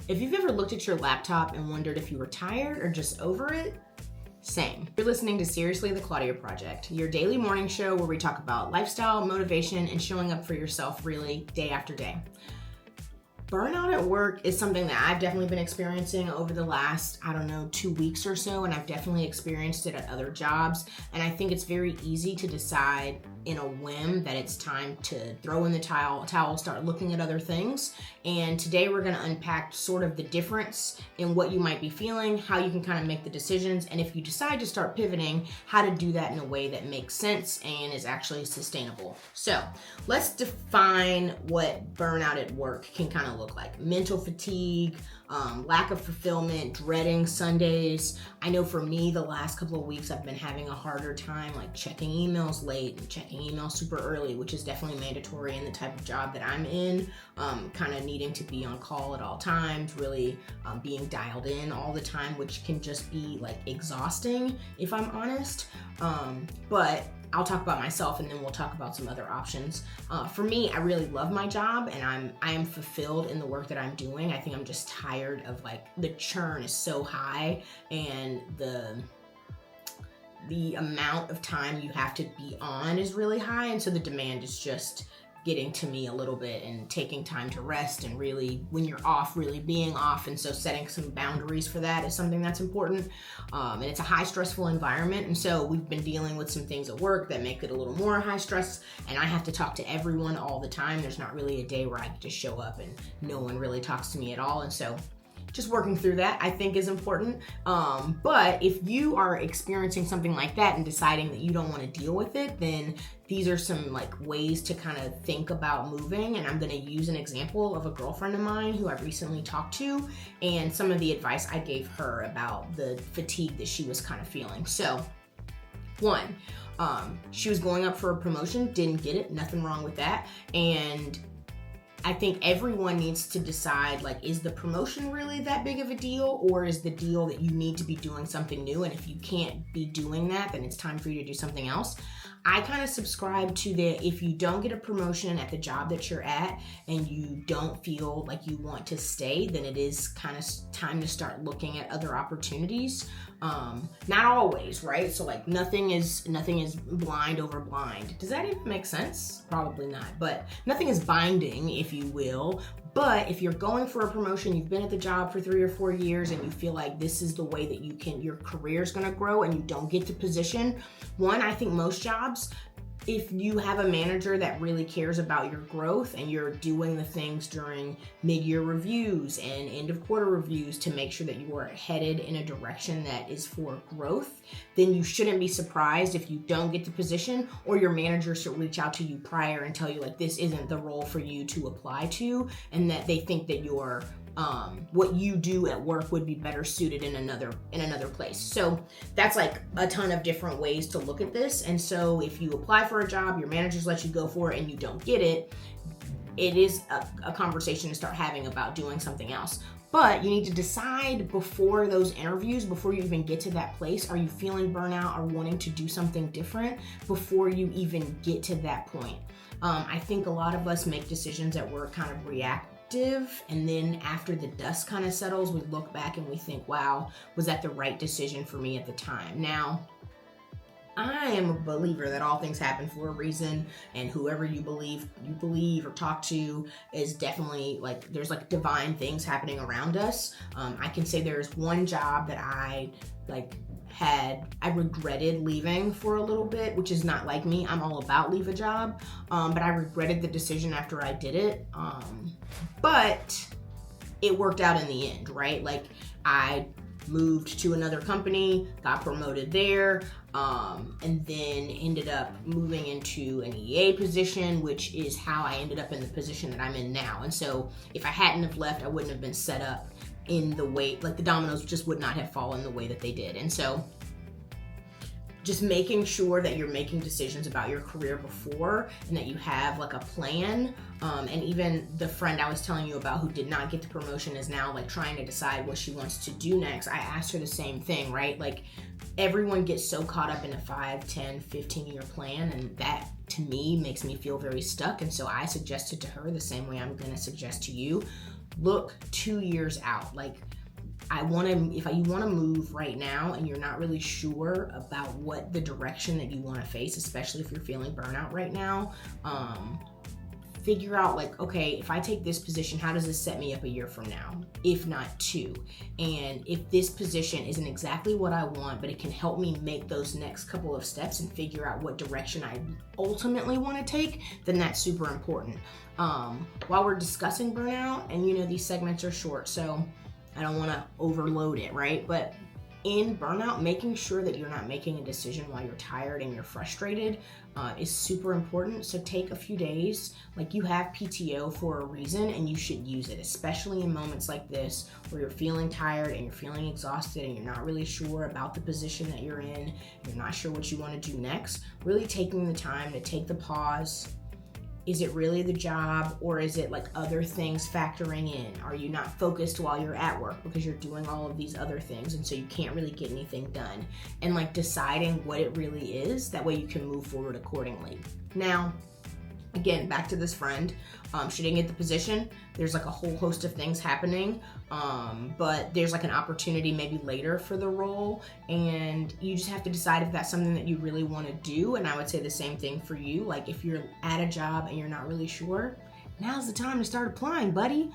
If you've ever looked at your laptop and wondered if you were tired or just over it, same. You're listening to Seriously, the Claudia Project, your daily morning show where we talk about lifestyle, motivation, and showing up for yourself really day after day. Burnout at work is something that I've definitely been experiencing over the last, 2 weeks or so, and I've definitely experienced it at other jobs. And I think it's very easy to decide in a whim that it's time to throw in the towel, start looking at other things. And today we're gonna unpack sort of the difference in what you might be feeling, how you can kind of make the decisions, and if you decide to start pivoting, how to do that in a way that makes sense and is actually sustainable. So let's define what burnout at work can kind of look like. Mental fatigue, lack of fulfillment, dreading Sundays. I know for me, the last couple of weeks, I've been having a harder time like checking emails late and checking emails super early, which is definitely mandatory in the type of job that I'm in. Kind of needing to be on call at all times, really being dialed in all the time, which can just be like exhausting if I'm honest. But I'll talk about myself and then we'll talk about some other options. For me, I really love my job and I am fulfilled in the work that I'm doing. I think I'm just tired of like the churn is so high and the amount of time you have to be on is really high, and so the demand is just getting to me a little bit, and taking time to rest and really when you're off, really being off. And so setting some boundaries for that is something that's important. And it's a high stressful environment. And so we've been dealing with some things at work that make it a little more high stress, and I have to talk to everyone all the time. There's not really a day where I can just show up and no one really talks to me at all. And so just working through that, I think, is important. But if you are experiencing something like that and deciding that you don't want to deal with it, then these are some like ways to kind of think about moving. And I'm going to use an example of a girlfriend of mine who I've recently talked to and some of the advice I gave her about the fatigue that she was kind of feeling. So one, she was going up for a promotion, didn't get it, nothing wrong with that. And I think everyone needs to decide, like, is the promotion really that big of a deal, or is the deal that you need to be doing something new? And if you can't be doing that, then it's time for you to do something else. I kind of subscribe to if you don't get a promotion at the job that you're at and you don't feel like you want to stay, then it is kind of time to start looking at other opportunities. Not always, right? So like nothing is blind over blind. Does that even make sense? Probably not, but nothing is binding, if you will. But if you're going for a promotion, you've been at the job for 3 or 4 years and you feel like this is the way that your career is going to grow and you don't get the position, I think most jobs, if you have a manager that really cares about your growth and you're doing the things during mid-year reviews and end of quarter reviews to make sure that you are headed in a direction that is for growth, then you shouldn't be surprised if you don't get the position, or your manager should reach out to you prior and tell you like this isn't the role for you to apply to, and that they think that your what you do at work would be better suited in another place. So that's like a ton of different ways to look at this. And so if you apply for a job, your managers let you go for it and you don't get it, it is a conversation to start having about doing something else. But you need to decide before those interviews, before you even get to that place, are you feeling burnout or wanting to do something different before you even get to that point? I think a lot of us make decisions at work kind of reactive, and then after the dust kind of settles, we look back and we think, wow, was that the right decision for me at the time? Now, I am a believer that all things happen for a reason, and whoever you believe or talk to is definitely like, there's like divine things happening around us. I can say there's one job that I regretted leaving for a little bit, which is not like me. I'm all about leave a job, but I regretted the decision after I did it. But it worked out in the end, right? Like I moved to another company, got promoted there, and then ended up moving into an EA position, which is how I ended up in the position that I'm in now. And so if I hadn't have left, I wouldn't have been set up in the way, like the dominoes just would not have fallen the way that they did. And so just making sure that you're making decisions about your career before, and that you have like a plan. And even the friend I was telling you about who did not get the promotion is now like trying to decide what she wants to do next. I asked her the same thing, right? Like everyone gets so caught up in a 5, 10, 15-year plan, and that to me makes me feel very stuck. And so I suggested to her the same way I'm going to suggest to you, look 2 years out. Like, if you want to move right now and you're not really sure about what the direction that you want to face, especially if you're feeling burnout right now, figure out like, okay, if I take this position, how does this set me up a year from now, if not 2? And if this position isn't exactly what I want, but it can help me make those next couple of steps and figure out what direction I ultimately want to take, then that's super important. While we're discussing burnout, and these segments are short, so I don't want to overload it, right? But in burnout, making sure that you're not making a decision while you're tired and you're frustrated is super important. So take a few days. Like, you have PTO for a reason, and you should use it, especially in moments like this where you're feeling tired and you're feeling exhausted and you're not really sure about the position that you're in. You're not sure what you want to do next. Really taking the time to take the pause. Is it really the job, or is it like other things factoring in? Are you not focused while you're at work because you're doing all of these other things, and so you can't really get anything done? And like deciding what it really is, that way you can move forward accordingly. Now, again, back to this friend, she didn't get the position. There's like a whole host of things happening, but there's like an opportunity maybe later for the role, and you just have to decide if that's something that you really want to do. And I would say the same thing for you. Like, if you're at a job and you're not really sure, now's the time to start applying, buddy.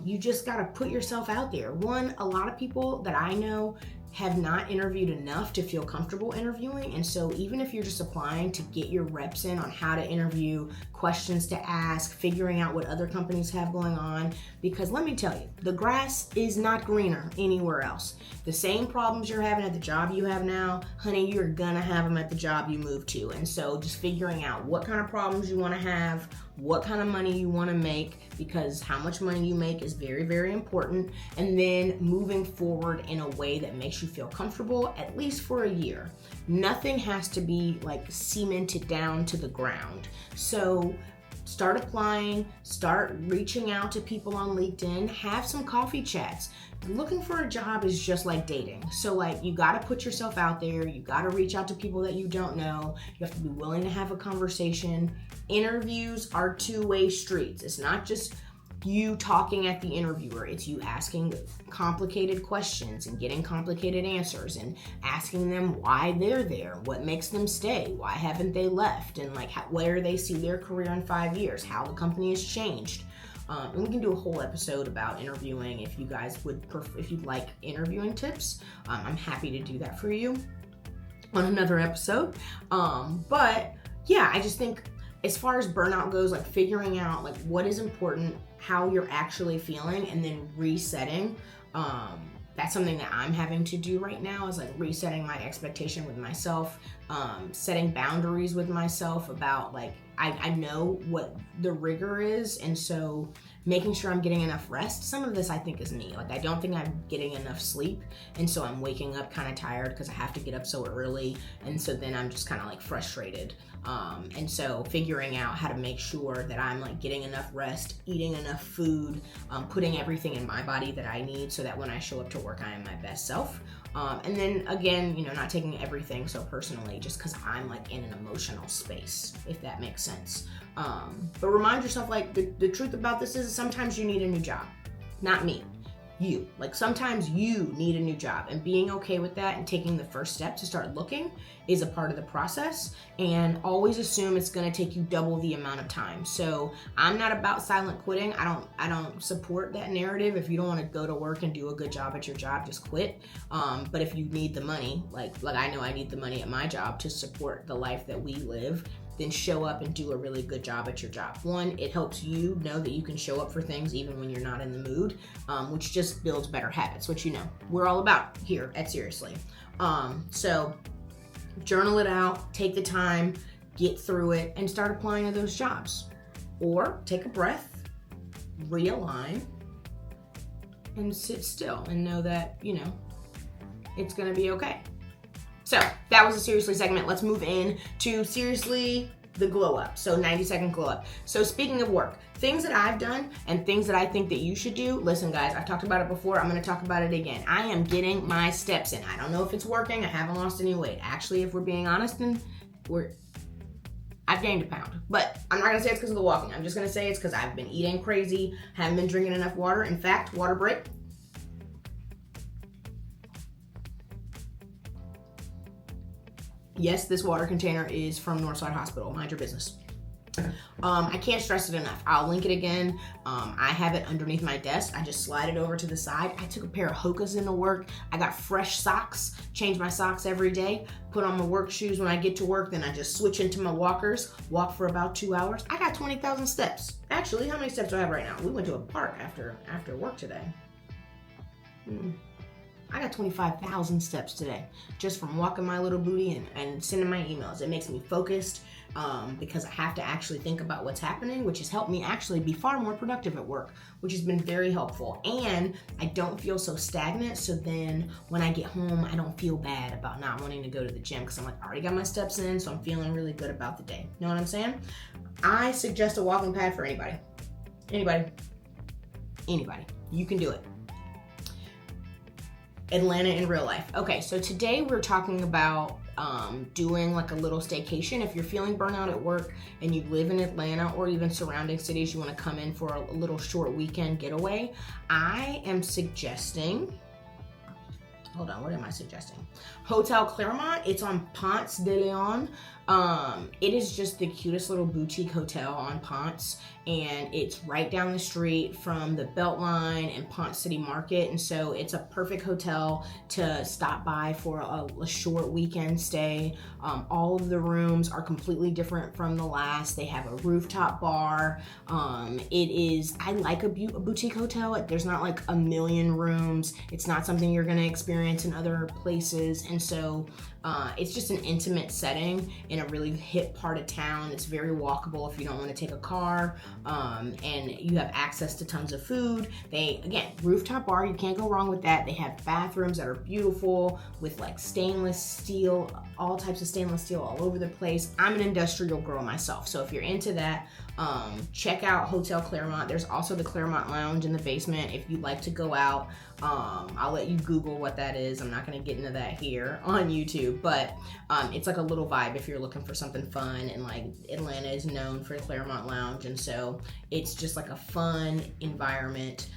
You just got to put yourself out there. A lot of people that I know have not interviewed enough to feel comfortable interviewing. And so even if you're just applying to get your reps in on how to interview, questions to ask, figuring out what other companies have going on, because let me tell you, the grass is not greener anywhere else. The same problems you're having at the job you have now, honey, you're gonna have them at the job you move to. And so just figuring out what kind of problems you wanna have, what kind of money you want to make, because how much money you make is very, very important. And then moving forward in a way that makes you feel comfortable, at least for a year. Nothing has to be like cemented down to the ground. So start applying, start reaching out to people on LinkedIn, have some coffee chats. Looking for a job is just like dating. So like, you got to put yourself out there. You got to reach out to people that you don't know. You have to be willing to have a conversation. Interviews are two-way streets. It's not just you talking at the interviewer. It's you asking complicated questions and getting complicated answers, and asking them why they're there, what makes them stay, why haven't they left, and like where they see their career in 5 years, how the company has changed. And we can do a whole episode about interviewing if you guys if you'd like interviewing tips. I'm happy to do that for you on another episode. But yeah, I just think as far as burnout goes, like figuring out like what is important, how you're actually feeling, and then resetting. That's something that I'm having to do right now, is like resetting my expectation with myself, setting boundaries with myself about like, I know what the rigor is, and so making sure I'm getting enough rest. Some of this I think is me. Like, I don't think I'm getting enough sleep, and so I'm waking up kind of tired because I have to get up so early, and so then I'm just kind of like frustrated. And so figuring out how to make sure that I'm like getting enough rest, eating enough food, putting everything in my body that I need so that when I show up to work, I am my best self. And then again, not taking everything so personally just because I'm like in an emotional space, if that makes sense. But remind yourself, like, the truth about this is sometimes you need a new job. Not me. You. Like, sometimes you need a new job, and being okay with that and taking the first step to start looking is a part of the process. And always assume it's going to take you double the amount of time. So I'm not about silent quitting. I don't support that narrative. If you don't want to go to work and do a good job at your job, just quit. But if you need the money, like I know I need the money at my job to support the life that we live, then show up and do a really good job at your job. One, it helps you know that you can show up for things even when you're not in the mood, which just builds better habits, which we're all about here at Seriously. So journal it out, take the time, get through it, and start applying to those jobs. Or take a breath, realign, and sit still and know that, it's gonna be okay. So that was a Seriously segment. Let's move in to Seriously, the glow up. So 90-second glow up. So speaking of work, things that I've done and things that I think that you should do. Listen, guys, I've talked about it before. I'm going to talk about it again. I am getting my steps in. I don't know if it's working. I haven't lost any weight. Actually, if we're being honest, and I've gained a pound, but I'm not gonna say it's because of the walking. I'm just gonna say it's because I've been eating crazy, haven't been drinking enough water. In fact, water break. Yes, this water container is from Northside Hospital. Mind your business. I can't stress it enough. I'll link it again. I have it underneath my desk. I just slide it over to the side. I took a pair of Hokas into work. I got fresh socks, change my socks every day, put on my work shoes when I get to work, then I just switch into my walkers, walk for about 2 hours. I got 20,000 steps. Actually, how many steps do I have right now? We went to a park after work today. I got 25,000 steps today just from walking my little booty and sending my emails. It makes me focused because I have to actually think about what's happening, which has helped me actually be far more productive at work, which has been very helpful. And I don't feel so stagnant. So then when I get home, I don't feel bad about not wanting to go to the gym because I'm like, I already got my steps in, so I'm feeling really good about the day. Know what I'm saying? I suggest a walking pad for anybody. Anybody. You can do it. Atlanta in real life. Okay, so today we're talking about doing like a little staycation. If you're feeling burnout at work and you live in Atlanta or even surrounding cities, you want to come in for a little short weekend getaway, I am suggesting, hold on, what am I suggesting? Hotel Clermont. It's on Ponce de Leon. It is just the cutest little boutique hotel on Ponce, and it's right down the street from the Beltline and Ponce City Market, and so it's a perfect hotel to stop by for a short weekend stay. All of the rooms are completely different from the last. They have a rooftop bar. I like a boutique hotel. There's not like a million rooms. It's not something you're going to experience in other places, and so it's just an intimate setting in a really hip part of town. It's very walkable if you don't want to take a car, and you have access to tons of food. Again, rooftop bar, you can't go wrong with that. They have bathrooms that are beautiful with like stainless steel, all types of stainless steel all over the place. I'm an industrial girl myself, so if you're into that, check out Hotel Clermont. There's also the Clermont Lounge in the basement if you'd like to go out. I'll let you Google what that is. I'm not going to get into that here on YouTube, but it's like a little vibe if you're looking for something fun, and like Atlanta is known for Clermont Lounge, and so it's just like a fun environment.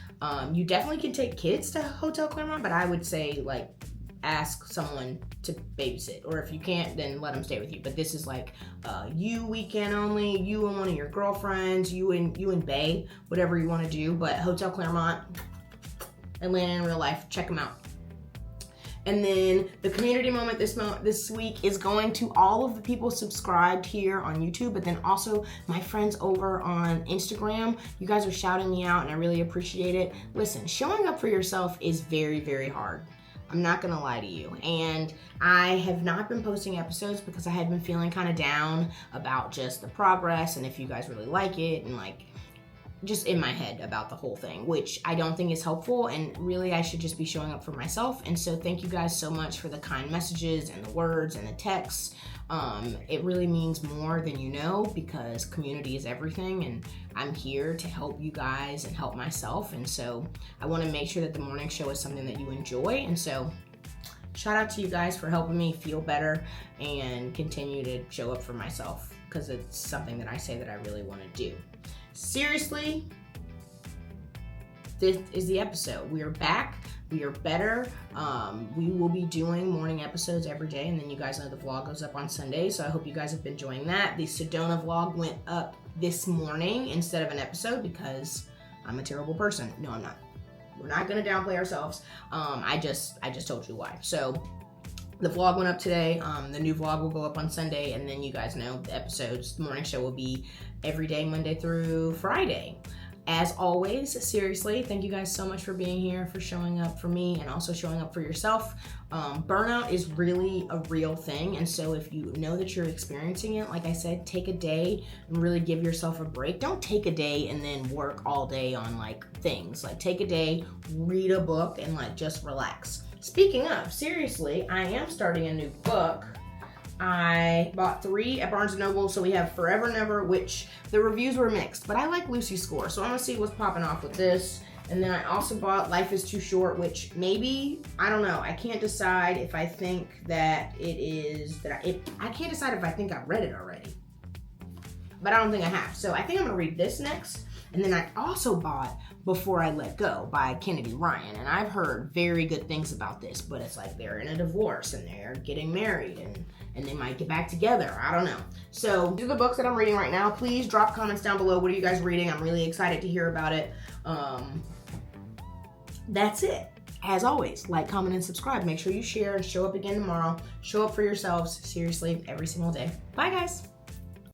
You definitely can take kids to Hotel Clermont, but I would say like ask someone to babysit, or if you can't, then let them stay with you. But this is like you weekend only, you and one of your girlfriends, you and Bae, whatever you want to do. But Hotel Clermont, Atlanta in real life, check them out. And then the community moment this week is going to all of the people subscribed here on YouTube, but then also my friends over on Instagram. You guys are shouting me out and I really appreciate it. Listen, showing up for yourself is very, very hard. I'm not gonna lie to you. And I have not been posting episodes because I had been feeling kind of down about just the progress and if you guys really like it, and like just in my head about the whole thing, which I don't think is helpful, and really I should just be showing up for myself. And so thank you guys so much for the kind messages and the words and the texts. It really means more than you know, because community is everything, and I'm here to help you guys and help myself. And so I want to make sure that the morning show is something that you enjoy. And so shout out to you guys for helping me feel better and continue to show up for myself, because it's something that I say that I really want to do. Seriously, this is the episode. We are back. We are better. We will be doing morning episodes every day, and then you guys know the vlog goes up on Sunday, so I hope you guys have been enjoying that. The Sedona vlog went up this morning instead of an episode because I'm a terrible person. No, I'm not. We're not going to downplay ourselves. I just told you why. So the vlog went up today. The new vlog will go up on Sunday, and then you guys know the episodes. The morning show will be every day, Monday through Friday. As always, seriously, thank you guys so much for being here, for showing up for me, and also showing up for yourself. Burnout is really a real thing, and so if you know that you're experiencing it, like I said, take a day and really give yourself a break. Don't take a day and then work all day on like things. Like take a day, read a book, and like just relax. Speaking of, seriously, I am starting a new book. I bought 3 at Barnes & Noble, so we have Forever Never, which the reviews were mixed, but I like Lucy's score, so I'm gonna see what's popping off with this. And then I also bought Life is Too Short, which maybe, I don't know, I can't decide if I think that it is, I can't decide if I think I've read it already. but I don't think I have. So I think I'm gonna read this next. And then I also bought Before I Let Go by Kennedy Ryan. And I've heard very good things about this, but it's like they're in a divorce and they're getting married and they might get back together. I don't know. So these are the books that I'm reading right now. Please drop comments down below. What are you guys reading? I'm really excited to hear about it. That's it. As always, like, comment, and subscribe. Make sure you share and show up again tomorrow. Show up for yourselves, seriously, every single day. Bye, guys.